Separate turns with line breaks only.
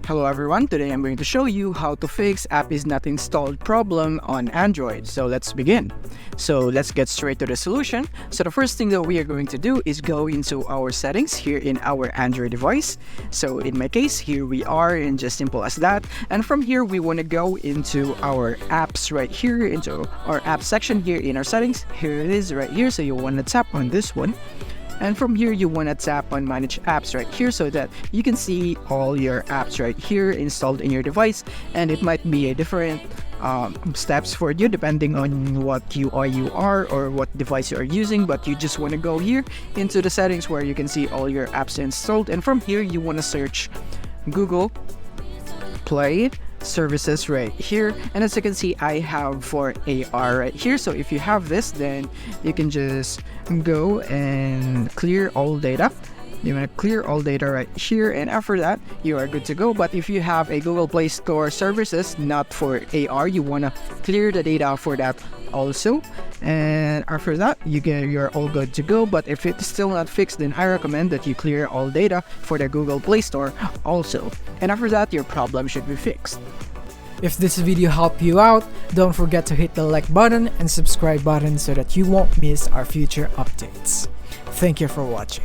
Hello everyone, today I'm going to show you how to fix app is not installed problem on Android. So let's begin. So let's get straight to the solution. So the first thing that we are going to do is go into our settings here in our Android device. So in my case, here we are, and just simple as that. And from here, we want to go into our apps right here, into our app section here in our settings. Here it is right here. So you want to tap on this one. And from here, you want to tap on manage apps right here so that you can see all your apps right here installed in your device. And it might be a different steps for you depending on what UI you are or what device you are using, but you just want to go here into the settings where you can see all your apps installed. And from here, you want to search Google Play services right here, and as you can see, I have for AR right here. So if you have this, then you can just go and clear all data. You want to clear all data right here, and after that you are good to go. But if you have a Google Play Store services not for AR, you want to clear the data for that also, and after that you're all good to go. But if it's still not fixed, then I recommend that you clear all data for the Google Play Store also, and after that your problem should be fixed.
If this video helped you out, don't forget to hit the like button and subscribe button so that you won't miss our future updates. Thank you for watching.